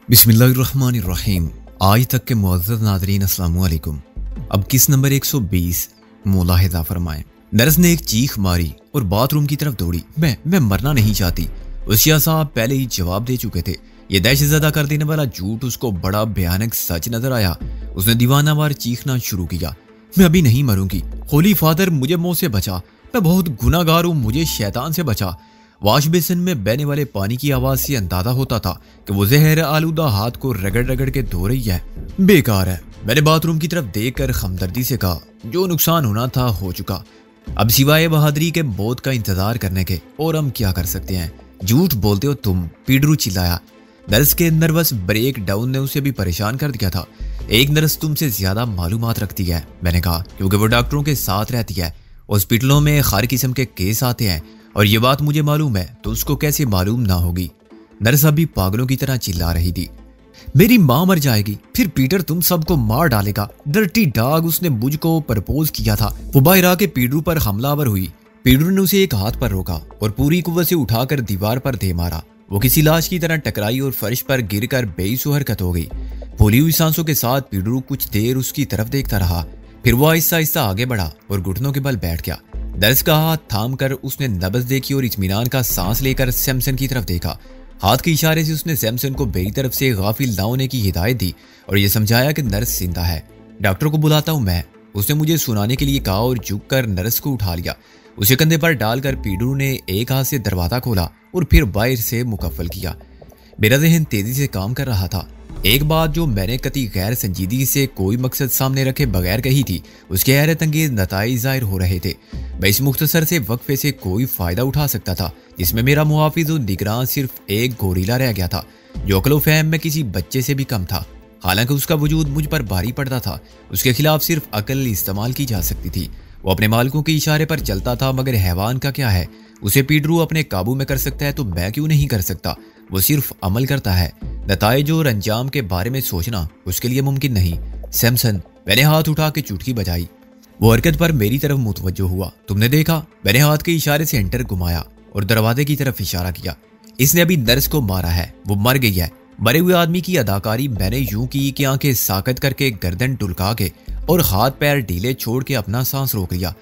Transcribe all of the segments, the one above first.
बिस्मिल्लाहिर्रहमानिर्रहीम। आज तक के मुअज़्ज़ज़ नाज़रीन अस्सलाम वालेकुम। अब किस नंबर 120 मुलाहिज़ा फरमाएं। नर्स ने एक चीख मारी और बाथरूम की तरफ दौड़ी। मैं मरना नहीं चाहती। उशिया साहब पहले ही जवाब दे चुके थे। ये दहशतज़दा कर देने वाला झूठ उसको बड़ा भयानक सच नजर आया। उसने दीवानावार चीखना शुरू किया, मैं अभी नहीं मरूंगी। होली फादर, मुझे मौत से बचा। मैं बहुत गुनाहगार हूँ, मुझे शैतान से बचा। वाश बेसिन में बहने वाले पानी की आवाज से अंदाजा होता था कि वो जहर आलूदा हाथ को रगड़ रगड़ के धो रही है। बेकार है। मैंने बाथरूम की तरफ देखकर हमदर्दी से कहा, जो नुकसान होना था हो चुका। अब सिवाय बहादुरी के मौत का इंतजार करने के और हम क्या कर सकते हैं। झूठ बोलते हो तुम, पीडरू चिल्लाया। नर्स के नर्वस ब्रेक डाउन ने उसे भी परेशान कर दिया था। एक नर्स तुमसे ज्यादा मालूमात रखती है, मैंने कहा, क्योंकि वो डॉक्टरों के साथ रहती है। हॉस्पिटलों में हर किस्म के केस आते हैं और ये बात मुझे मालूम है, तो उसको कैसे मालूम ना होगी। नर्स अभी पागलों की तरह चिल्ला रही थी। मेरी माँ मर जाएगी, फिर पीटर तुम सबको मार डालेगा। डर्टी डॉग, उसने मुझको प्रपोज किया था। वो बाहर आके पीडरू पर हमलावर हुई। पीडरू ने उसे एक हाथ पर रोका और पूरी कुव्वत से उठाकर दीवार पर दे मारा। वो किसी लाश की तरह टकराई और फर्श पर गिरकर बेसुध हरकत हो गई। फूली हुई सांसों के साथ पीडरू कुछ देर उसकी तरफ देखता रहा। फिर वो आहिस्ता आहिस्ता आगे बढ़ा और घुटनों के बल बैठ गया। नर्स का हाथ थाम कर उसने नब्ज देखी और इत्मीनान का सांस लेकर सैमसन की तरफ देखा। हाथ के इशारे से उसने सैमसन को मेरी तरफ से गाफिल ना होने की हिदायत दी और यह समझाया कि नर्स जिंदा है। डॉक्टर को बुलाता हूं मैं, उसने मुझे सुनाने के लिए कहा और झुककर नर्स को उठा लिया। उसे कंधे पर डालकर पीडरू ने एक हाथ से दरवाजा खोला और फिर बाहर से मुकफ्फल किया। मेरा जहन तेजी से काम कर रहा था। एक बात जो मैंने कती गैर संजीदगी से कोई मकसद सामने रखे बगैर कही थी, उसके हैरत अंगेज नताइज जाहिर हो रहे थे। मैं इस मुख्तसर से वक्फे से कोई फायदा उठा सकता था, जिसमें मेरा मुहाफिज और निगरान सिर्फ एक गोरीला रह गया था, जो अक्ल फहम में किसी बच्चे से भी कम था। हालांकि उसका वजूद मुझ पर भारी पड़ता था। उसके खिलाफ सिर्फ अकल इस्तेमाल की जा सकती थी। वो अपने मालिकों के इशारे पर चलता था, मगर हैवान का क्या है। उसे पीडरू अपने काबू में कर सकता है तो मैं क्यों नहीं कर सकता। वो सिर्फ अमल करता है, नताइज और अंजाम के बारे में सोचना उसके लिए मुमकिन नहीं। सैमसन, मैंने हाथ उठा के चुटकी बजाई। वो हरकत पर मेरी तरफ मुतवज्जो हुआ। तुमने देखा? मैंने हाथ के इशारे से एंटर घुमाया और दरवाजे की तरफ इशारा किया। इसने अभी नर्स को मारा है, वो मर गई है। मरे हुए आदमी की अदाकारी मैंने यूं की कि आंखें साकत करके गर्दन टुलका के और हाथ पैर ढीले छोड़ के अपना सांस रोक लिया।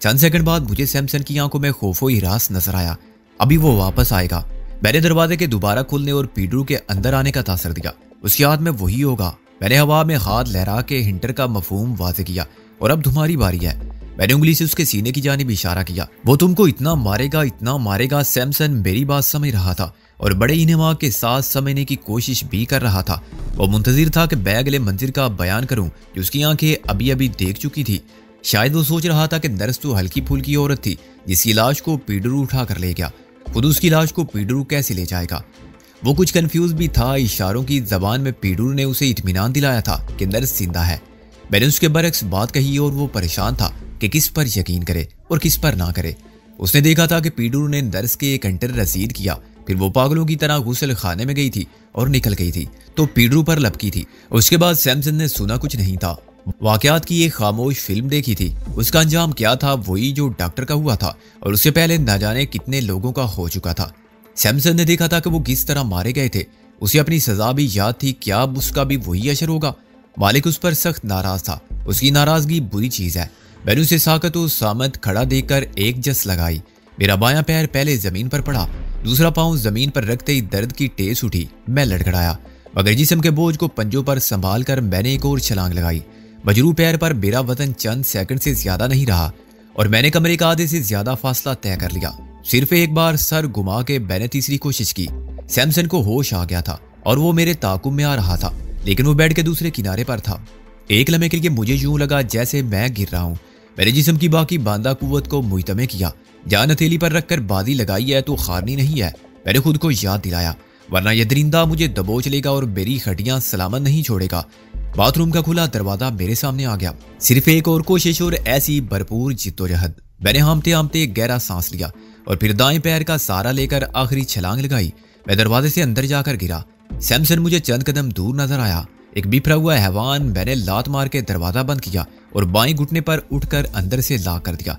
चंद सेकंड बाद मुझे सैमसन की आंखों में खौफो हिरास नजर आया। अभी वो वापस आएगा। मैंने दरवाजे के दोबारा खुलने और पीडरू के अंदर आने का तासर दिया। उसके हाथ में वही होगा। मैंने हवा में हाथ लहरा के हिंटर का मफहूम वाज़े किया और अब तुम्हारी बारी है। मैंने उंगली से उसके सीने की जानिब इशारा किया। वो तुमको इतना मारेगा। सैमसन मेरी बात समझ रहा था और बड़े इन्हेमा के साथ समझने की कोशिश भी कर रहा था। वो मुंतजिर था कि मैं अगले मंजिर का बयान करूं जो उसकी आंखें अभी अभी देख चुकी थी। शायद वो सोच रहा था कि नर्स तो हल्की फुल्की औरत थी जिसकी लाश को पीडरू उठा कर ले गया, खुद उसकी लाश को पीडरू कैसे ले जाएगा। वो कुछ कंफ्यूज भी था। इशारों की जबान में पीडरू ने उसे इत्मीनान दिलाया था कि नर्स जिंदा है। मैंने उसके बरक्स बात कही और वो परेशान था कि किस पर यकीन करे और किस पर ना करे। उसने देखा था कि पीडरू ने नर्स के एक घंटे रसीद किया, फिर वो पागलों की तरह गुस्ल खाने में गई थी और निकल गई थी तो पीडरू पर लपकी थी। उसके बाद सैमसन ने सुना कुछ नहीं था। वाकयात की एक खामोश फिल्म देखी थी। उसका अंजाम क्या था? वही जो डॉक्टर का हुआ था और उससे पहले न जाने कितने लोगों का हो चुका था। सैमसन ने देखा था कि वो किस तरह मारे गए थे। उसे अपनी सजा भी याद थी। क्या अब उसका भी वही असर होगा? मालिक उस पर सख्त नाराज था। उसकी नाराजगी बुरी चीज है। मैंने उसे साकत और सामत खड़ा देखकर एक जस लगाई। मेरा बायां पैर पहले जमीन पर पड़ा, दूसरा पांव जमीन पर रखते ही दर्द की टेस उठी। मैं लड़खड़ाया, मगर जिस्म के बोझ को पंजों पर संभाल कर मैंने एक और छलांग लगाई। मजरू पैर पर मेरा वतन चंद सेकंड से ज्यादा नहीं रहा और मैंने कमरे का आधे से ज्यादा फासला तय कर लिया। सिर्फ एक बार सर घुमा के मैंने तीसरी कोशिश की। सैमसन को होश आ गया था और वो मेरे ताकुब में आ रहा था, लेकिन वो बेड के दूसरे किनारे पर था। एक लम्हे के लिए मुझे यूं लगा जैसे मैं गिर रहा हूं। मेरे जिस्म की बाकी बांदा कुव्वत को मुइतमे किया। जान हथेली पर रखकर बाजी लगाई है तो हारनी नहीं है, मैंने खुद को याद दिलाया, वरना यह दरिंदा मुझे दबोच लेगा और मेरी हड्डियां सलामत नहीं छोड़ेगा। बाथरूम का खुला दरवाजा मेरे सामने आ गया। सिर्फ एक और कोशिश और ऐसी भरपूर जिद्दोजहद। मैंने हामते हामते गहरा सांस लिया और फिर दाएं पैर का सहारा लेकर आखिरी छलांग लगाई। मैं दरवाजे से अंदर जाकर गिरा। सैमसन मुझे चंद कदम दूर नजर आया। एक बिखरा हुआ हैवान। मैंने लात मार के दरवाजा बंद किया और बाएं घुटने पर उठकर अंदर से लॉक कर दिया।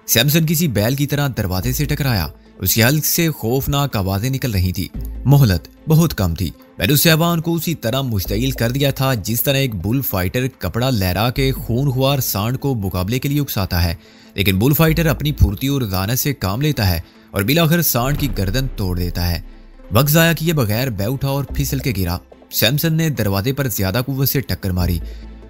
सैमसन किसी बैल की तरह दरवाजे से टकराया। उसके हल्क से खौफनाक आवाजें निकल रही थी। मोहलत बहुत कम थी। मैंने उस हैवान को उसी तरह मुश्तइल कर दिया था जिस तरह एक बुल फाइटर कपड़ा लहरा के खूनख्वार सांड को मुकाबले के लिए उकसाता है, लेकिन बुल फाइटर अपनी फुर्ती और दानत से काम लेता है और बिलाखिर सांड की गर्दन तोड़ देता है। वक्त जाया किए बगैर बै उठा और फिसल के गिरा। सैमसन ने दरवाजे पर ज्यादा कुव्वत से टक्कर मारी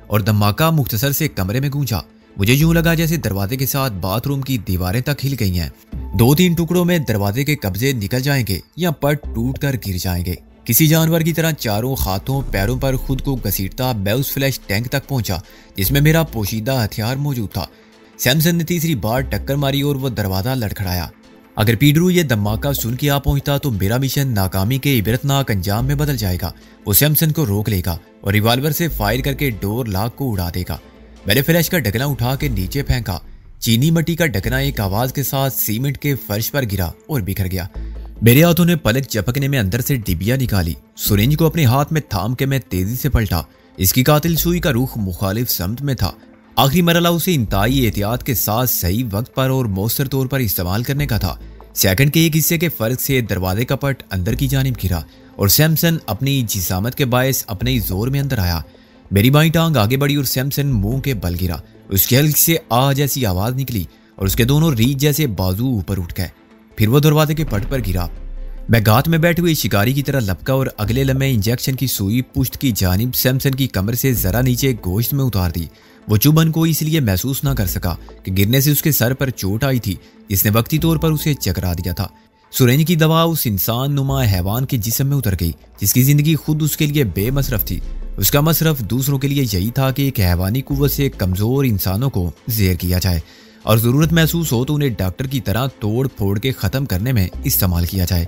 और धमाका मुख्तसर से कमरे में गूंजा। मुझे यूं लगा जैसे दरवाजे के साथ बाथरूम की दीवारें तक हिल गई हैं। 2-3 टुकड़ों में दरवाजे के कब्जे निकल जाएंगे या पट टूट कर गिर जाएंगे। किसी जानवर की तरह चारों हाथों पैरों पर खुद को घसीटता मैं उस फ्लैश टैंक तक पहुंचा जिसमें मेरा पोशीदा हथियार मौजूद था। सैमसन ने तीसरी बार टक्कर मारी और वो दरवाजा लड़खड़ाया। अगर पीडरू ये धमाका सुन के आ पहुंचता तो मेरा मिशन नाकामी के इबरतनाक अंजाम में बदल जाएगा। वो सैमसन को रोक लेगा और रिवॉल्वर से फायर करके डोर लॉक को उड़ा देगा। मैंने फ्लैश का ढकना उठा के नीचे फेंका। चीनी मिट्टी का ढकना एक आवाज के साथ सीमेंट के फर्श पर गिरा और बिखर गया। मेरे हाथों ने पलक झपकने में अंदर से डिबिया निकाली। सुरेंज को अपने हाथ में थाम के मैं तेजी से पलटा। इसकी कातिल सुई का रुख मुखालिफ समत में था। आखिरी मरला उसे इंतहाई एहतियात के साथ सही वक्त पर और मौसर तौर पर इस्तेमाल करने का था। सेकंड के एक हिस्से के फर्क से दरवाजे का पट अंदर की जानिब गिरा और सैमसन अपनी जिसामत के बायस अपने ही जोर में अंदर आया। मेरी बाईं टांग आगे बढ़ी और सैमसन मुंह के बल गिरा। उसके हल्क से आ जैसी आवाज निकली और उसके दोनों रीछ जैसे बाजू ऊपर उठ गए। फिर वो दरवाजे के पट पर गिरा। मैं गात में बैठे हुए शिकारी की तरह लपका और अगले लम्हे इंजेक्शन की सुई पुश्त की जानिब सैमसन की कमर से जरा नीचे गोश्त में उतार दी। वो चुभन को इसलिए महसूस ना कर सका कि गिरने से उसके सर पर चोट आई थी जिसने वक्ती तौर पर उसे चकरा दिया था। सुरेंज की दवा उस इंसान नुमा हैवान के जिस्म में उतर गई जिसकी जिंदगी खुद उसके लिए बेमसरफ थी। उसका मसरफ दूसरों के लिए यही था कि एक हैवानी कुव्वत से कमजोर इंसानों को ज़ेर किया जाए और ज़रूरत महसूस हो तो उन्हें डॉक्टर की तरह तोड़ फोड़ के ख़त्म करने में इस्तेमाल किया जाए।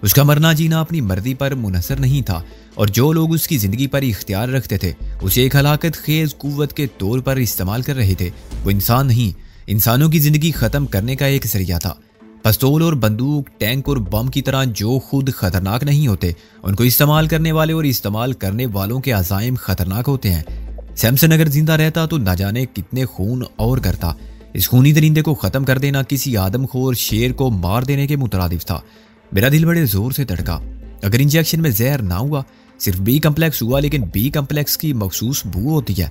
उसका मरना जीना अपनी मर्जी पर मुनहसर नहीं था और जो लोग उसकी ज़िंदगी पर इख्तियार रखते थे उसे एक हलाकत खेज कुव्वत के तौर पर इस्तेमाल कर रहे थे। वो इंसान नहीं, इंसानों की ज़िंदगी ख़त्म करने का एक जरिया था। पिस्तौल और बंदूक, टैंक और बम की तरह जो खुद खतरनाक नहीं होते उनको इस्तेमाल करने वाले और इस्तेमाल करने वालों के अज़ाइम खतरनाक होते हैं। सैमसन अगर जिंदा रहता तो न जाने कितने खून और करता। इस खूनी दरिंदे को ख़त्म कर देना किसी आदमखोर शेर को मार देने के मुतरादिफ था। मेरा दिल बड़े जोर से धड़का। अगर इंजेक्शन में जहर ना हुआ, सिर्फ बी कम्प्लेक्स हुआ, लेकिन बी कम्प्लेक्स की मखसूस बू होती है।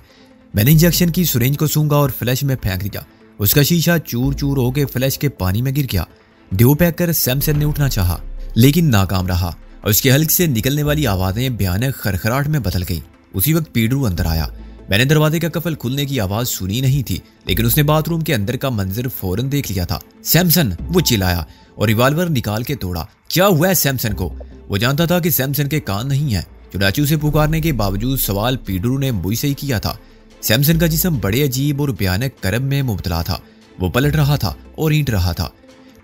मैंने इंजेक्शन की सुरेंज को सूंघा और फ्लैश में फेंक दिया। उसका शीशा चूर चूर होकर फ्लैश के पानी में गिर गया। ड्यू पैक कर सैमसन ने उठना चाहा लेकिन नाकाम रहा और उसके हल्क से निकलने वाली आवाजें भयानक खरखराहट में बदल गईं। उसी वक्त पीडरू अंदर आया। मैंने दरवाजे का कफल खुलने की आवाज सुनी नहीं थी लेकिन उसने बाथरूम के अंदर का मंजर फौरन देख लिया था। सैमसन, वो चिल्लाया और रिवॉल्वर निकाल के तोड़ा। क्या हुआ है सैमसन को? वो जानता था कि सैमसन के कान नहीं है। चुनाची उसे पुकारने के बावजूद सवाल पीडरू ने मुझसे ही किया था। सैमसन का जिस्म बड़े अजीब और भयानक करब में मुबतला था। वो पलट रहा था और ईंट रहा था।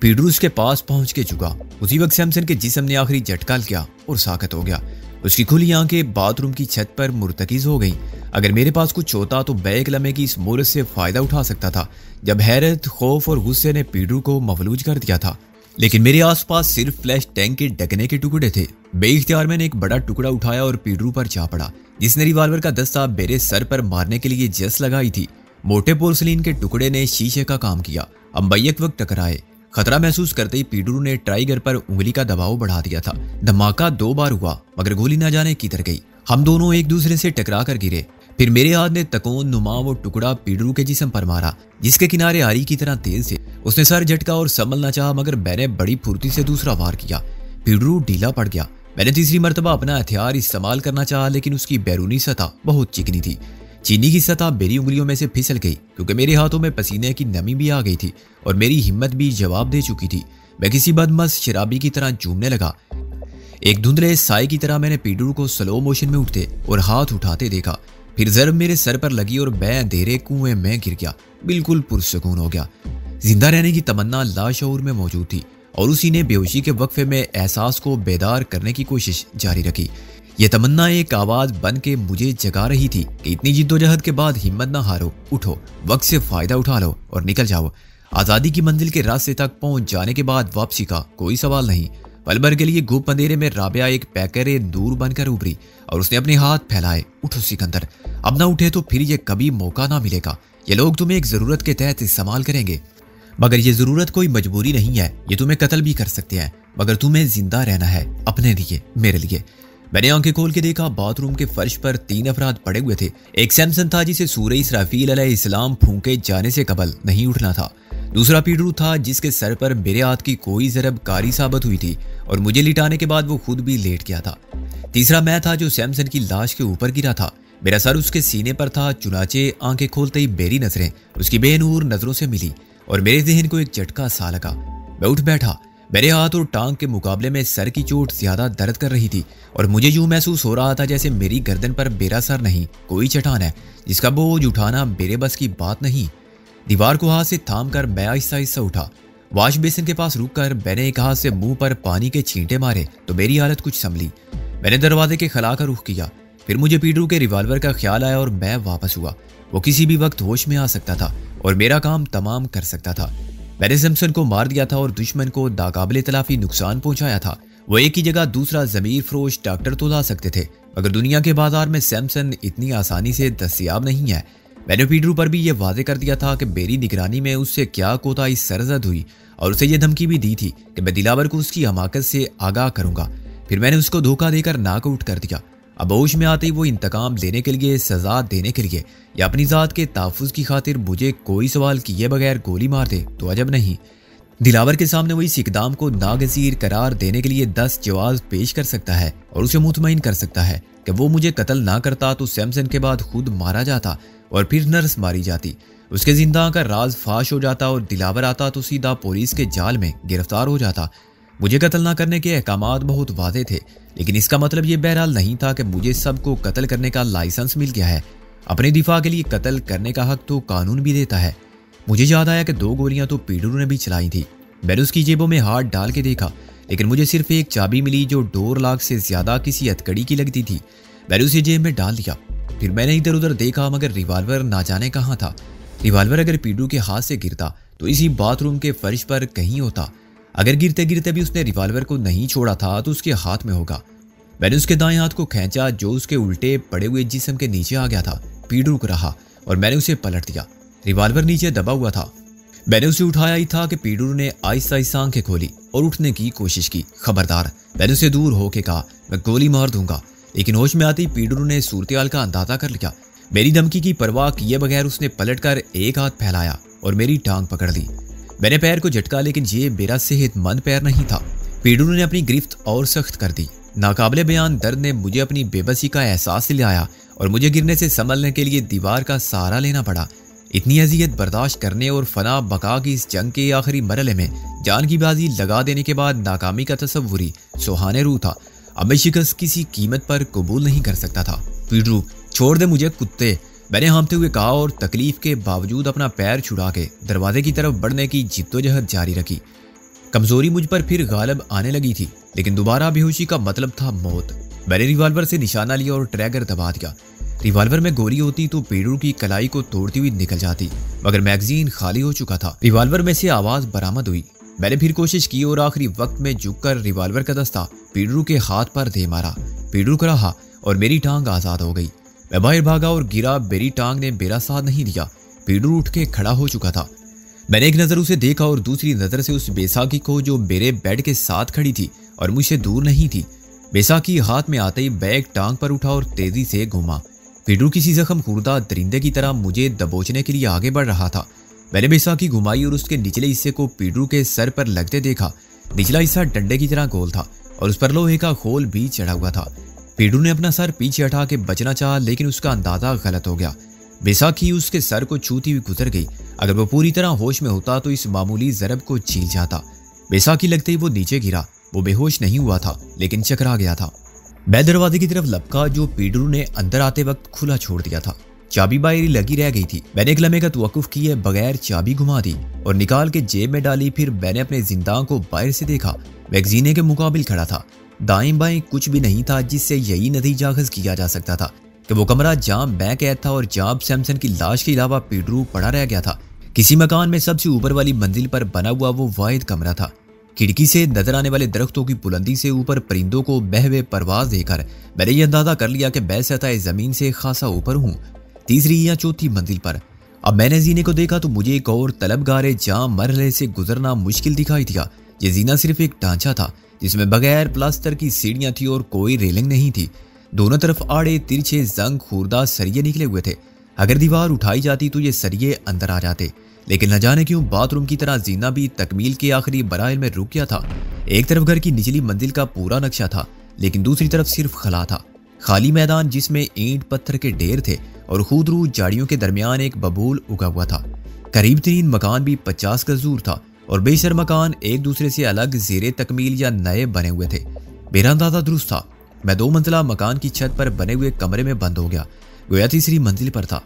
पीडरू उसके पास पहुंच के झुका। उसी वक्त सैमसन के जिस्म ने आखिरी झटका किया और साकत हो गया। उसकी खुली आंखें बाथरूम की छत पर मुर्तकिज हो गईं। अगर मेरे पास कुछ होता तो मैं एक लम्हे की इस मोहरत से फायदा उठा सकता था जब हैरत, खौफ और गुस्से ने पीडरू को मफलूज कर दिया था। लेकिन मेरे आसपास सिर्फ फ्लैश टैंक के ढकने के टुकड़े थे। बेइख्तियार मैंने एक बड़ा टुकड़ा उठाया और पीडरू पर जा पड़ा जिसने रिवॉल्वर का दस्ता मेरे सर पर मारने के लिए जस लगाई थी। मोटे पोर्सलिन के टुकड़े ने शीशे का काम किया। हम बैक वक्त टकराए। खतरा महसूस करते ही पीडरू ने ट्राइगर पर उंगली का दबाव बढ़ा दिया था। धमाका 2 बार हुआ मगर गोली न जाने किधर गई। हम दोनों एक दूसरे से टकरा कर गिरे। फिर मेरे हाथ ने तकोन नुमा वो टुकड़ा पीडरू के जिस्म पर मारा जिसके किनारे आरी की तरह तेज थे। उसने सर झटका और संभलना चाहा मगर मैंने बड़ी फुर्ती से दूसरा वार किया। पीडरू ढीला पड़ गया। मैंने तीसरी मरतबा अपना हथियार इस्तेमाल करना चाहा लेकिन उसकी बैरूनी सतह बहुत चिकनी थी। चीनी की सतह मेरी उंगलियों में से फिसल गई क्योंकि मेरे हाथों में पसीने की नमी भी आ गई थी और मेरी हिम्मत भी जवाब दे चुकी थी। मैं किसी बदमस्त शराबी की तरह झूमने लगा। एक धुंधले साए की तरह मैंने पीडरू को स्लो मोशन में उठते और हाथ उठाते देखा। फिर जरब मेरे सर पर लगी और मैं अंधेरे कुएं में गिर गया। बिल्कुल पुरसकून हो गया। जिंदा रहने की तमन्ना लाशऊर में मौजूद थी और उसी ने बेहोशी के वक्फे में एहसास को बेदार करने की कोशिश जारी रखी। यह तमन्ना एक आवाज बन के मुझे जगा रही थी कि इतनी जिद्दोजहद के बाद हिम्मत ना हारो, उठो, वक्त से फायदा उठा लो और निकल जाओ। आजादी की मंजिल के रास्ते तक पहुंच जाने के बाद वापसी का कोई सवाल नहीं। पल भर के लिए गुप अंधेरे में राबिया एक पैकरे दूर बनकर उभरी और उसने अपने हाथ फैलाए। उठो सिकंदर, अब ना उठे तो फिर ये कभी मौका ना मिलेगा। ये लोग तुम्हें एक जरूरत के तहत इस्तेमाल करेंगे। मगर ये जरूरत कोई मजबूरी नहीं है, ये तुम्हें कत्ल भी कर सकते हैं, मगर तुम्हें जिंदा रहना है अपने लिए, मेरे लिए। मैंने आंखें खोल के देखा, बाथरूम के फर्श पर 3 अफराद पड़े हुए थे। एक सैमसन था जिसे सूरह इसराफील अलैहिस्सलाम फूंके जाने से कबल नहीं उठना था। दूसरा पीडरू था जिसके सर पर मेरे हाथ की कोई जरब कारी साबित हुई थी और मुझे लिटाने के बाद वो खुद भी लेट गया था। तीसरा मैं था जो सैमसन की लाश के ऊपर गिरा था। मेरा सर उसके सीने पर था, चुनाचे आंखें खोलते ही मेरी नजरें उसकी बेनूर नजरों से मिली और मेरे जहन को एक झटका सा लगा। मैं उठ बैठा। मेरे हाथ और टांग के मुकाबले में सर की चोट ज्यादा दर्द कर रही थी और मुझे यूं महसूस हो रहा था जैसे मेरी गर्दन पर मेरा सर नहीं, कोई चट्टान है जिसका बोझ उठाना मेरे बस की बात नहीं। दीवार को हाथ से थाम कर मैं आहिस्ता आहिस्ता उठा। वॉश बेसिन के पास रुककर मैंने एक हाथ से मुंह पर पानी के छींटे मारे तो मेरी हालत कुछ संभली। मैंने दरवाजे के खला का रुख किया। फिर मुझे पीडरू के रिवॉल्वर का ख्याल आया और मैं वापस हुआ। वो किसी भी वक्त होश में आ सकता था और मेरा काम तमाम कर सकता था। मैंने सैमसन को मार दिया था और दुश्मन को नाकाबिले तलाफी नुकसान पहुंचाया था। वो एक ही जगह दूसरा जमीर फरोश डॉक्टर तो ला सकते थे, मगर दुनिया के बाजार में सैमसन इतनी आसानी से दस्तयाब नहीं है। मैंने पीडरू पर भी ये वादे कर दिया था कि मेरी निगरानी में उससे क्या कोताही सरजद हुई और उसे ये धमकी भी दी थी कि मैं दिलावर को उसकी हमाकत से आगाह करूंगा। फिर मैंने उसको धोखा देकर नाकआउट कर दिया। अब होश में आते ही वो इंतकाम लेने के लिए, सजा देने के लिए या अपनी जात के तहफ़्फ़ुज़ की खातिर मुझे कोई सवाल किए बगैर गोली मार दे तो अजब नहीं। दिलावर के सामने वो इस इकदाम को नागज़ीर करार देने के लिए 10 जवाब पेश कर सकता है और उसे मुतमईन कर सकता है कि वो मुझे कत्ल ना करता तो सैमसन के बाद खुद मारा जाता और फिर नर्स मारी जाती। उसके जिंदा का राज फाश हो जाता और दिलावर आता तो सीधा पुलिस के जाल में गिरफ्तार हो जाता। मुझे कत्ल ना करने के अहकामात बहुत वादे थे, लेकिन इसका मतलब ये बहरहाल नहीं था कि मुझे सबको कत्ल करने का लाइसेंस मिल गया है। अपने दिफा के लिए कत्ल करने का हक तो कानून भी देता है। मुझे याद आया कि 2 गोलियां तो पीडरू ने भी चलाई थी। मैंने उसकी जेबों में हाथ डाल के देखा, लेकिन मुझे सिर्फ एक चाबी मिली जो डोर लॉक से ज्यादा किसी हथकड़ी की लगती थी। मैंने उसे जेब में डाल दिया। फिर मैंने इधर उधर देखा, मगर रिवॉल्वर ना जाने कहाँ था। रिवॉल्वर अगर पीडरू के हाथ से गिरता तो इसी बाथरूम के फर्श पर कहीं होता। अगर गिरते गिरते भी उसने रिवॉल्वर को नहीं छोड़ा था तो उसके हाथ में होगा। मैंने उसके दाएं हाथ को खींचा जो उसके उल्टे पड़े हुए जिस्म के नीचे आ गया था। पीडरू को रहा और मैंने उसे पलट दिया। रिवॉल्वर नीचे दबा हुआ था। मैंने उसे उठाया ही था कि पीडरू ने आहिस्ता आहिस्ता आंखें खोली और उठने की कोशिश की। खबरदार, मैंने उसे दूर होके कहा, मैं गोली मार दूंगा। लेकिन होश में आते ही पीडरू ने सूरत-ए-हाल का अंदाजा कर लिया। मेरी धमकी की परवाह किए बगैर उसने पलटकर एक हाथ फैलाया और मेरी टांग पकड़ ली। मैंने पैर को झटका, लेकिन ये मेरा सेहतमंद पैर नहीं था। पीडरू ने अपनी गिरफ्त और सख्त कर दी। नाकाबिले बयान दर्द ने मुझे अपनी बेबसी का एहसास दिलाया और मुझे गिरने से संभलने के लिए दीवार का सहारा लेना पड़ा। इतनी अजियत बर्दाश्त करने और फना बका की इस जंग के आखिरी मरहले में जान की बाजी लगा देने के बाद नाकामी का तसव्वुरी सुहाने रूह था। अब मैं शिकस्त किसी कीमत पर कबूल नहीं कर सकता था। पीडरू, छोड़ दे मुझे कुत्ते, मैंने हांफते हुए कहा और तकलीफ के बावजूद अपना पैर छुड़ा के दरवाजे की तरफ बढ़ने की जिद्दोजहद जारी रखी। कमजोरी मुझ पर फिर गालिब आने लगी थी, लेकिन दोबारा बेहोशी का मतलब था मौत। मैंने रिवॉल्वर से निशाना लिया और ट्रैगर दबा दिया। रिवॉल्वर में गोली होती तो पीडरू की कलाई को तोड़ती हुई निकल जाती, मगर मैगजीन खाली हो चुका था। रिवॉल्वर में से आवाज बरामद हुई। मैंने फिर कोशिश की और आखिरी वक्त में झुककर रिवॉल्वर का दस्ता पीडरू के हाथ पर दे मारा। पीडरू को रहा और मेरी टांग आजाद हो गई। मैं बाहर भागा और गिरा। मेरी टांग ने मेरा साथ नहीं दिया। पीडरू उठ के खड़ा हो चुका था। मैंने एक नजर उसे देखा और दूसरी नजर से उस बेसाखी को जो मेरे बेड के साथ खड़ी थी और मुझसे दूर नहीं थी। बेसाखी हाथ में आते ही बैग टांग पर उठा और तेजी से घूमा। पीडरू किसी जख्म खुर्दा दरिंदे की तरह मुझे दबोचने के लिए आगे बढ़ रहा था। मैंने बेसाखी घुमाई और उसके निचले हिस्से को पीडरू के सर पर लगते देखा। निचला हिस्सा डंडे की तरह गोल था और उस पर लोहे का खोल भी चढ़ा हुआ था। पीडरू ने अपना सर पीछे हटा के बचना चाहा, लेकिन उसका अंदाजा गलत हो गया। बेसाखी उसके सर को छूती हुई गुजर गई। अगर वो पूरी तरह होश में होता तो इस मामूली जरब को झील जाता। बेसाखी लगते ही वो नीचे गिरा। वो बेहोश नहीं हुआ था, लेकिन चकरा गया था। मैं दरवाजे की तरफ लपका जो पीडरू ने अंदर आते वक्त खुला छोड़ दिया था। चाबी बाहरी लगी रह गई थी। मैंने एक लम्हे का तवक्कुफ किए बगैर चाबी घुमा दी और निकाल के जेब में डाली। फिर मैंने अपने जिंदा को बाहर से देखा। मैगजीने के मुकाबिल खड़ा था। दाएं बाएं कुछ भी नहीं था जिससे यही नतीजा अखज़ किया जा सकता था कि वो कमरा जहां मैं कैद था और जहां सैमसन की लाश के अलावा पीडरू पड़ा रह गया था, किसी मकान में सबसे ऊपर वाली मंजिल पर बना हुआ वो वाहिद कमरा था। खिड़की से नजर आने वाले दरख्तों की बुलंदी से ऊपर परिंदों को बहवे परवाज देकर मैंने ये अंदाजा कर लिया कि मैं सतह जमीन से खासा ऊपर हूँ, तीसरी या चौथी मंजिल पर। अब मैंने जीने को देखा तो मुझे एक और तलबगारे जहां मरहले से गुजरना मुश्किल दिखाई दिया। ये जीना सिर्फ एक ढांचा था जिसमें बगैर प्लास्टर की सीढ़ियां थी और कोई रेलिंग नहीं थी। दोनों तरफ आड़े तिरछे जंग खूरदा सरिये निकले हुए थे। अगर दीवार उठाई जाती तो ये सरिये अंदर आ जाते, लेकिन न जाने क्यों बाथरूम की तरह जीना भी तकमील के आखिरी मराइल में रुक गया था। एक तरफ घर की निचली मंजिल का पूरा नक्शा था, लेकिन दूसरी तरफ सिर्फ खला था, खाली मैदान जिसमें ईंट पत्थर के ढेर थे और खुदरू झाड़ियों के दरमियान एक बबूल उगा हुआ था। करीब तरीन मकान भी 50 गज दूर था और बेशर मकान एक दूसरे से अलग ज़ेरे तकमील या नए बने हुए थे। मेरा अंदाजा दुरुस्त था। मैं 2 मंजिला मकान की छत पर बने हुए कमरे में बंद हो गया, गोया तीसरी मंजिल पर था।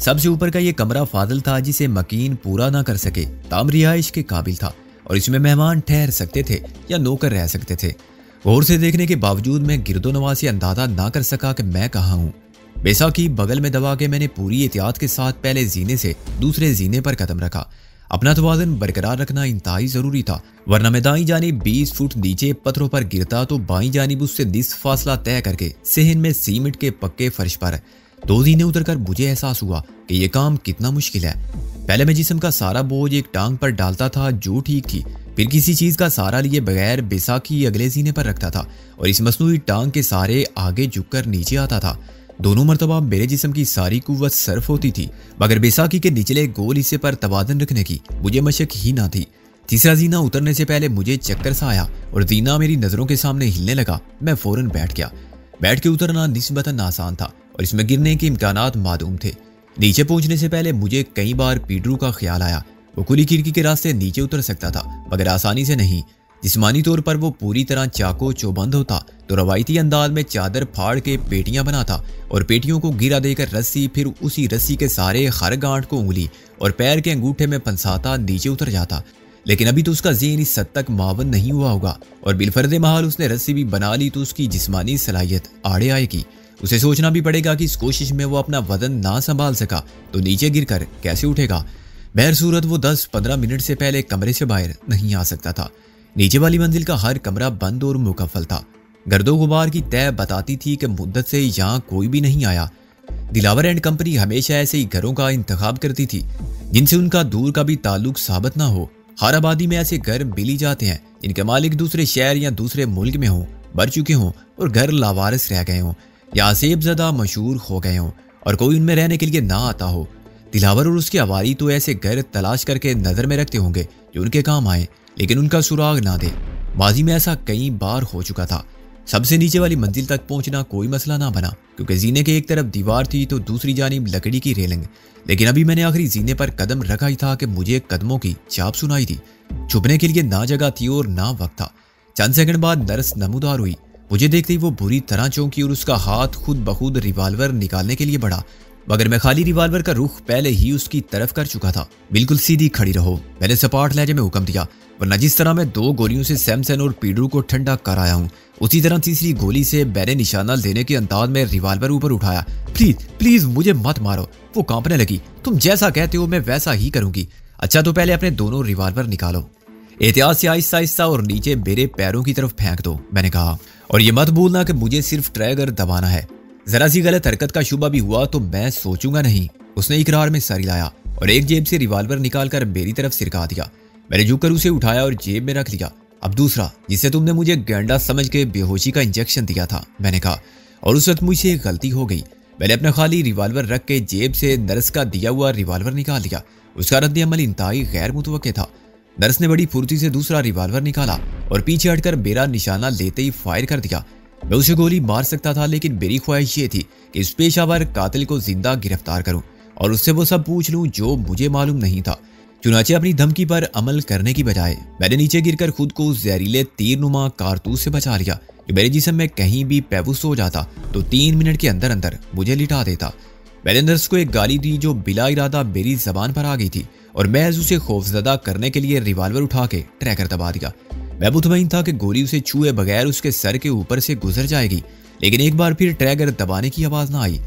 सबसे ऊपर का ये कमरा फाजिल था जिसे मकीन पूरा ना कर सके, ताम रिहाइश के काबिल था और इसमें मेहमान ठहर सकते थे या नौकर रह सकते थे। गौर से देखने के बावजूद मैं गिरदोनवा से अंदाजा ना कर सका कि मैं कहाँ हूँ। बैसाखी बगल में दबा के मैंने पूरी एहतियात के साथ पहले जीने से दूसरे जीने पर कदम रखा। अपना तवाज़ुन बरकरार रखना इंतहाई जरूरी था, वरना मैं दाईं जानिब 20 फुट नीचे पत्थरों पर गिरता तो बाईं जानिब उससे 20 फासला तय करके सहन में सीमेंट के पक्के फर्श पर 2 जीने उतरकर मुझे एहसास हुआ कि यह काम कितना मुश्किल है। पहले मैं जिस्म का सारा बोझ एक टांग पर डालता था जो ठीक थी, फिर किसी चीज का सहारा लिए बगैर बैसाखी अगले जीने पर रखता था और इस मसनूई टांग के सहारे आगे झुककर नीचे आता था। दोनों मरतबा मेरे जिस्म की सारी कुव्वत सर्फ होती थी, मगर बैसाखी के निचले गोल हिस्से पर तवाज़ुन रखने की मुझे मशक ही ना थी। तीसरा जीना उतरने से पहले मुझे चक्कर सा आया और जीना मेरी नजरों के सामने हिलने लगा। मैं फौरन बैठ गया। बैठ के उतरना निस्बतन आसान था और इसमें गिरने के इम्कानात मालूम थे। नीचे पहुंचने से पहले मुझे कई बार पीडरू का ख्याल आया। वो खुली खिड़की के रास्ते नीचे उतर सकता था, मगर आसानी से नहीं। जिस्मानी तौर पर वो पूरी तरह चाको चौबंद होता तो रवायती अंदाज में चादर फाड़ के पेटियां बनाता और पेटियों को गिरा देकर रस्सी, फिर उसी रस्सी के सारे हर गांठ को उंगली और पैर के अंगूठे में फंसाता नीचे उतर जाता। लेकिन अभी तो उसका ज़हन इस हद तक मावन नहीं हुआ होगा और बिलफर्दे महाल उसने रस्सी भी बना ली तो उसकी जिस्मानी सलाहियत आड़े आएगी। उसे सोचना भी पड़ेगा कि इस कोशिश में वो अपना वजन ना संभाल सका तो नीचे गिरकर कैसे उठेगा। बहर सूरत वो 10-15 मिनट से पहले कमरे से बाहर नहीं आ सकता था। नीचे वाली मंजिल का हर कमरा बंद और मुकफ्फल था। गर्दो गुबार की तय बताती थी कि मुद्दत से यहाँ कोई भी नहीं आया। दिलावर एंड कंपनी हमेशा ऐसे ही घरों का इंतखाब करती थी जिनसे उनका दूर का भी ताल्लुक साबित ना हो। हर आबादी में ऐसे घर मिल जाते हैं जिनके मालिक दूसरे शहर या दूसरे मुल्क में हों, मर चुके हों और घर लावारिस रह गए हों या सेबज़दा मशहूर हो गए हों और कोई उनमें रहने के लिए ना आता हो। दिलावर और उसके अवारी तो ऐसे घर तलाश करके नजर में रखते होंगे जो उनके काम आए लेकिन उनका सुराग ना दे। माजी में ऐसा कई बार हो चुका था। सबसे नीचे वाली मंजिल तक पहुंचना कोई मसला ना बना क्योंकि जीने के एक तरफ दीवार थी तो दूसरी जानिब लकड़ी की रेलिंग। लेकिन अभी मैंने आखिरी जीने पर कदम रखा ही था कि मुझे कदमों की चाप सुनाई थी। छुपने के लिए ना जगह थी और ना वक्त था। चंद सेकंड बाद नर्स नमूदार हुई। मुझे देखते ही वो बुरी तरह चौंकी और उसका हाथ खुद बखुद रिवाल्वर निकालने के लिए बढ़ा, मगर मैं खाली रिवाल्वर का रुख पहले ही उसकी तरफ कर चुका था। बिल्कुल सीधी खड़ी रहो, मैंने सपाट लहजे में हुक्म दिया, वरना जिस तरह मैं 2 गोलियों से सैमसन और पीडरू को ठंडा कर आया हूँ उसी तरह तीसरी गोली से मैंने निशाना लेने के अंदाज में रिवाल्वर ऊपर उठाया। प्लीज प्लीज मुझे मत मारो। वो कांपने लगी। तुम जैसा कहते हो मैं वैसा ही करूंगी। अच्छा तो पहले अपने दोनों रिवाल्वर निकालो। एहतियात से आहिस्ता आहिस्ता और नीचे मेरे पैरों की तरफ फेंक दो, मैंने कहा, और ये मत भूलना कि मुझे सिर्फ ट्रैगर दबाना है। जरा सी गलत हरकत का शुबा भी हुआ तो मैं सोचूंगा नहीं। उसने इकरार में सर हिलाया और एक जेब से रिवाल्वर निकालकर मेरी तरफ सिरका दिया। मैंने झुककर उसे उठाया और जेब में रख लिया। अब दूसरा, जिससे तुमने मुझे गैंडा समझ के बेहोशी का इंजेक्शन दिया था, मैंने कहा, और उस वक्त मुझसे एक गलती हो गई। मैंने अपना खाली रिवाल्वर रख के जेब से नर्स का दिया हुआ रिवाल्वर निकाल लिया। उसका रद्द अमल इंतहाई गैर मुतवक्के था। नर्स ने बड़ी फुर्ती से दूसरा रिवाल्वर निकाला और पीछे हटकर मेरा निशाना लेते ही फायर कर दिया। मैं उसे गोली मार सकता था लेकिन मेरी ख्वाहिश ये थी कि इस पेशावर कातिल को जिंदा गिरफ्तार करूं और उससे वो सब पूछ लूं जो मुझे मालूम नहीं था। चुनाचे अपनी धमकी पर अमल करने की बजाय मैंने नीचे गिरकर खुद को उस जहरीले तीरनुमा कारतूस से बचा लिया जो मेरे जिस्म में कहीं भी बेबस हो जाता तो 3 मिनट के अंदर अंदर मुझे लिटा देता। मैंने नर्स को एक गाली दी जो बिला इरादा मेरी जबान पर आ गई थी और महज उसे खौफजदा करने के लिए रिवाल्वर उठा के ट्रैकर दबा दिया। मैं मुतमईन था कि गोली उसे छुए बगैर उसके सर के ऊपर से गुजर जाएगी, लेकिन एक बार फिर ट्रैगर दबाने की आवाज ना आई।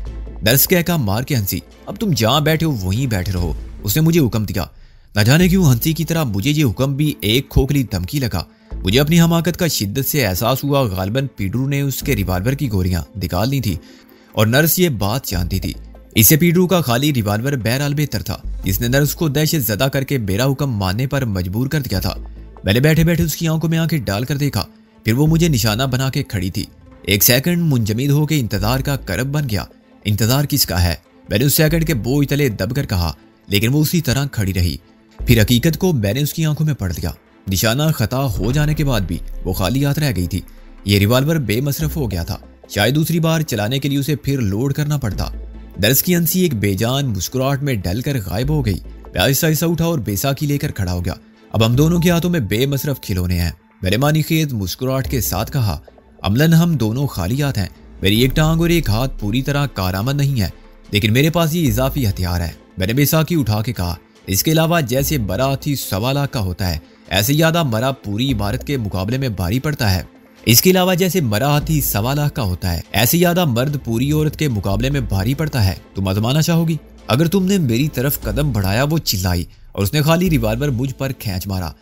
नर्स कहका मार के हंसी। अब तुम जहां बैठे हो वहीं बैठे रहो, उसने मुझे हुक्म दिया। न जाने क्यों हंसी की तरह मुझे ये हुक्म भी एक खोखली धमकी लगा। मुझे अपनी हमाकत का शिद्दत से एहसास हुआ। गालिबन पीडरू ने उसके रिवाल्वर की गोलियां निकाल ली थी और नर्स ये बात जानती थी। इससे पीडरू का खाली रिवाल्वर बहरहाल बेहतर था, जिसने नर्स को दहशत ज़दा करके मेरा हुक्म मानने पर मजबूर कर दिया था। मैंने बैठे बैठे उसकी आंखों में आंखें डालकर देखा, फिर वो मुझे निशाना बना के खड़ी थी। एक सेकंड मुंजमिद होकर इंतजार का करब बन गया। इंतजार किसका है, मैंने उस सेकंड के बोझ तले दबकर कहा, लेकिन वो उसी तरह खड़ी रही। फिर हकीकत को मैंने उसकी आंखों में पढ़ लिया। निशाना खता हो जाने के बाद भी वो खाली हाथ रह गई थी। ये रिवाल्वर बेमसरफ हो गया था, शायद दूसरी बार चलाने के लिए उसे फिर लोड करना पड़ता। दर्स की हंसी एक बेजान मुस्कुराहट में डलकर गायब हो गई। मैं आहिस्ता आहिस्ता उठा और बेसाखी लेकर खड़ा हो गया। अब हम दोनों के हाथों में बेमसरफ खिलौने हैं। मैंने मानी खेज मुस्कुराहट के साथ कहा, अमलन हम दोनों खाली हाथ हैं। मेरी एक टांग और एक हाथ पूरी तरह कारआमद नहीं है, लेकिन मेरे पास ये इजाफी हथियार है। मैंने बेसाखी उठा के कहा, इसके अलावा जैसे मरा हाथी 1.25 लाख का होता है, ऐसे ज्यादा मरा पूरी इमारत के मुकाबले में भारी पड़ता है। इसके अलावा जैसे मरा हाथी 1.25 लाख का होता है, ऐसे ज्यादा मर्द पूरी औरत के मुकाबले में भारी पड़ता है। तुम आजमाना चाहोगी? अगर तुमने मेरी तरफ कदम बढ़ाया। वो चिल्लाई और उसने खाली रिवाल्वर मुझ पर खींच मारा।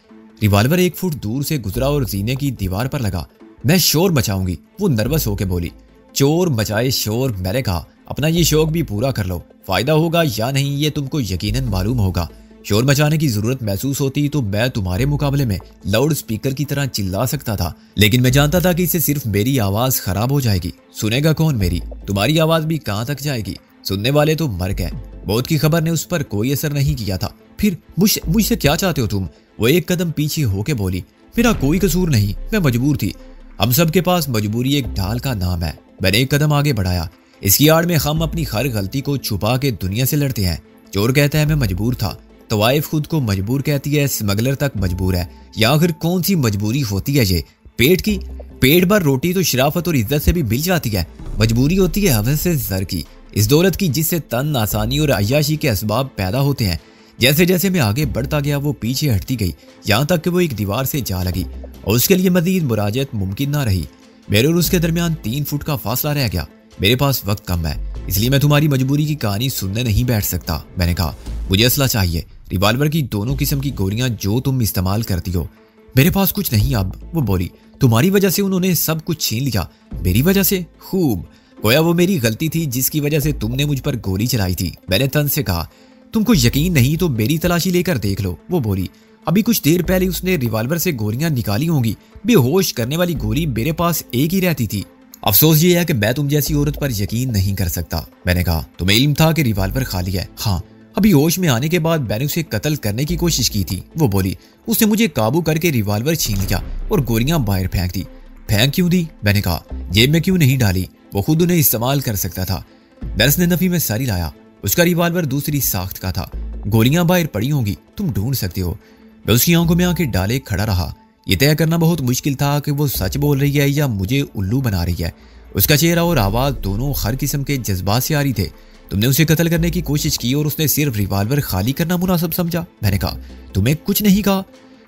रिवाल्वर 1 फुट दूर से गुजरा और जीने की दीवार पर लगा। मैं शोर मचाऊंगी, वो नर्वस होकर बोली। चोर मचाए शोर, मैंने कहा, अपना ये शौक भी पूरा कर लो। फायदा होगा या नहीं ये तुमको यकीनन मालूम होगा। शोर मचाने की जरूरत महसूस होती तो मैं तुम्हारे मुकाबले में लाउड स्पीकर की तरह चिल्ला सकता था, लेकिन मैं जानता था कि इससे सिर्फ मेरी आवाज खराब हो जाएगी। सुनेगा कौन मेरी? तुम्हारी आवाज भी कहां तक जाएगी? सुनने वाले तो मर गए। मौत की खबर ने उस पर कोई असर नहीं किया था। फिर मुझसे क्या चाहते हो तुम? वो एक कदम पीछे होके बोली। मेरा कोई कसूर नहीं, मैं मजबूर थी। हम सब के पास मजबूरी एक ढाल का नाम है। मैंने एक कदम आगे बढ़ाया। इसकी आड़ में हम अपनी हर गलती को छुपा के दुनिया से लड़ते हैं। चोर कहता है मैं मजबूर था, तवाइफ खुद को मजबूर कहती है, स्मगलर तक मजबूर है। या आखिर कौन सी मजबूरी होती है ये? पेट की? पेट भर रोटी तो शराफत और इज्जत से भी मिल जाती है। मजबूरी होती है हवस से ज़र की, इस दौलत की जिससे तन, आसानी और अय्याशी के असबाब पैदा होते हैं। जैसे जैसे मैं आगे बढ़ता गया वो पीछे हटती गई, यहाँ तक कि वो एक दीवार से जा लगी और उसके लिए मजीद मुराजत मुमकिन ना रही। मेरे और उसके दरमियान 3 फुट का फासला रह गया। मेरे पास वक्त कम है, इसलिए मैं तुम्हारी मजबूरी की कहानी सुनने नहीं बैठ सकता। मैंने कहा, मुझे असला चाहिए, रिवाल्वर की दोनों किस्म की गोलियां जो तुम इस्तेमाल करती हो। मेरे पास कुछ नहीं अब, वो बोली। तुम्हारी वजह से उन्होंने सब कुछ छीन लिया। मेरी वजह से? खूब, गोया वो मेरी गलती थी जिसकी वजह से तुमने मुझ पर गोली चलाई थी। मैंने तन से कहा, तुमको यकीन नहीं तो मेरी तलाशी लेकर देख लो। वो बोली, अभी कुछ देर पहले उसने रिवाल्वर से गोलियां निकाली होंगी। बेहोश करने वाली गोली मेरे पास एक ही रहती थी। अफसोस ये है कि मैं तुम जैसी औरत पर यकीन नहीं कर सकता। मैंने कहा, तुम्हें इल्म था कि रिवाल्वर खाली है? हाँ, अभी होश में आने के बाद मैंने उसे कत्ल करने की कोशिश की थी। वो बोली, उसने मुझे काबू करके रिवाल्वर छीन लिया और गोलियां बाहर फेंक दी। फेंक क्यों दी? मैंने कहा, जेब में क्यों नहीं डाली? वो खुद उन्हें इस्तेमाल कर सकता था। नर्स ने नफी में सर हिलाया। उसका रिवाल्वर दूसरी साख्त का था। गोलियां बाहर पड़ी होंगी, तुम ढूंढ सकते हो। मैं उसकी आंखों में आंखें डाले खड़ा रहा। यह तय करना बहुत मुश्किल था कि वो सच बोल रही है या मुझे उल्लू बना रही है। उसका चेहरा और आवाज दोनों हर किस्म के जज्बात से आ रही थे। तुमने उसे कत्ल करने की कोशिश की और उसने सिर्फ रिवाल्वर खाली करना मुनासिब समझा। मैंने कहा, तुम्हें कुछ नहीं कहा?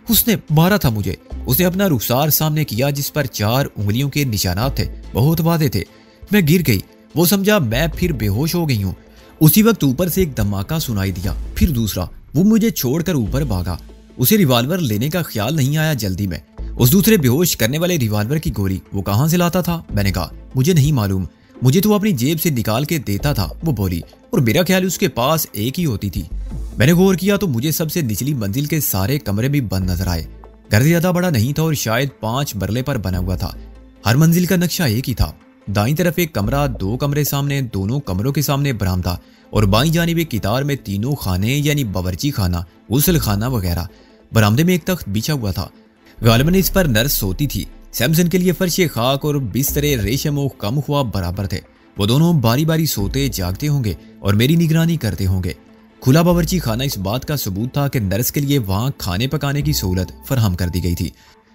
उसने मारा था मुझे। उसने अपना रुखसार सामने किया जिस पर 4 उंगलियों के निशानात थे, बहुत वादे थे। मैं गिर गई। वो समझा मैं फिर बेहोश हो गई हूँ। उसी वक्त ऊपर से एक धमाका सुनाई दिया, फिर दूसरा। वो मुझे छोड़कर ऊपर भागा। उसे रिवाल्वर लेने का ख्याल नहीं आया जल्दी में। उस दूसरे बेहोश करने वाले रिवाल्वर की गोली वो कहां से लाता था? मैंने कहा, मुझे नहीं मालूम, मुझे तो अपनी जेब से निकाल के देता था। वो बोली, और मेरा ख्याल उसके पास एक ही होती थी। मैंने गौर किया तो मुझे सबसे निचली मंजिल के सारे कमरे भी बंद नजर आए। घर ज्यादा बड़ा नहीं था और शायद 5 मरले पर बना हुआ था। हर मंजिल का नक्शा एक ही था। दाईं तरफ एक कमरा, 2 कमरे सामने, दोनों कमरों के सामने बरामदा और बाईं जानिब एक कितार में 3 खाने यानी बावर्ची खाना, गुस्ल खाना वगैरह। बरामदे में एक तख्त बिछा हुआ था, गालिबन इस पर नर्स सोती थी। सैमसन के लिए फर्श खाक और बिस्तरे रेशम और कम ख्वाब बराबर थे। वो दोनों बारी बारी सोते जागते होंगे और मेरी निगरानी करते होंगे। खुला बावर्ची खाना इस बात का सबूत था कि नर्स के लिए वहां खाने पकाने की सहूलत फराहम कर दी गई थी।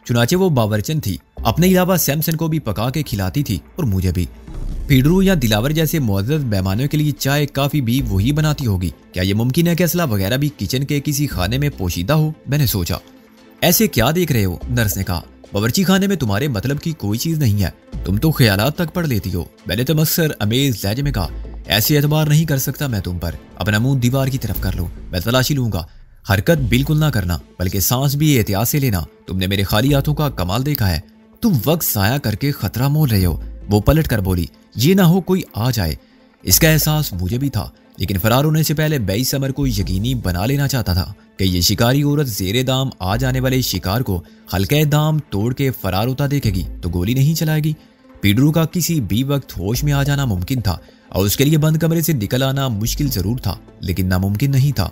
चुनाचे वो बावर्चन थी, अपने अलावा सैमसन को भी पका के खिलाती थी और मुझे भी। पीडरू या दिलावर जैसे मुअज़्ज़ज़ मेहमानों के लिए चाय काफी भी वही बनाती होगी। क्या ये मुमकिन है कि असला वगैरह भी किचन के किसी खाने में पोशीदा हो? मैंने सोचा। ऐसे क्या देख रहे हो? नर्स ने कहा, बावर्ची खाने में तुम्हारे मतलब की कोई चीज नहीं है, तुम तो ख्यालात तक पढ़ लेती हो। मैंने तमस्सर अमेज लहजे में कहा, ऐसे एतबार नहीं कर सकता मैं तुम पर। अपना मुंह दीवार की तरफ कर लो, मैं तलाशी लूंगा। हरकत बिल्कुल ना करना, बल्कि सांस भी एहतियात से लेना। तुमने मेरे खाली हाथों का कमाल देखा है। तुम वक्त साया करके खतरा मोल रहे हो। वो पलट कर बोली, ये ना हो कोई आ जाए। इसका एहसास मुझे भी था, लेकिन फरार होने से पहले मैं इस अमर को यकीनी बना लेना चाहता था कि ये शिकारी औरत जेरे दाम आ जाने वाले शिकार को हल्के दाम तोड़ के फरार होता देखेगी तो गोली नहीं चलाएगी। पीडरू का किसी भी वक्त होश में आ जाना मुमकिन था और उसके लिए बंद कमरे से निकल आना मुश्किल जरूर था, लेकिन नामुमकिन नहीं था।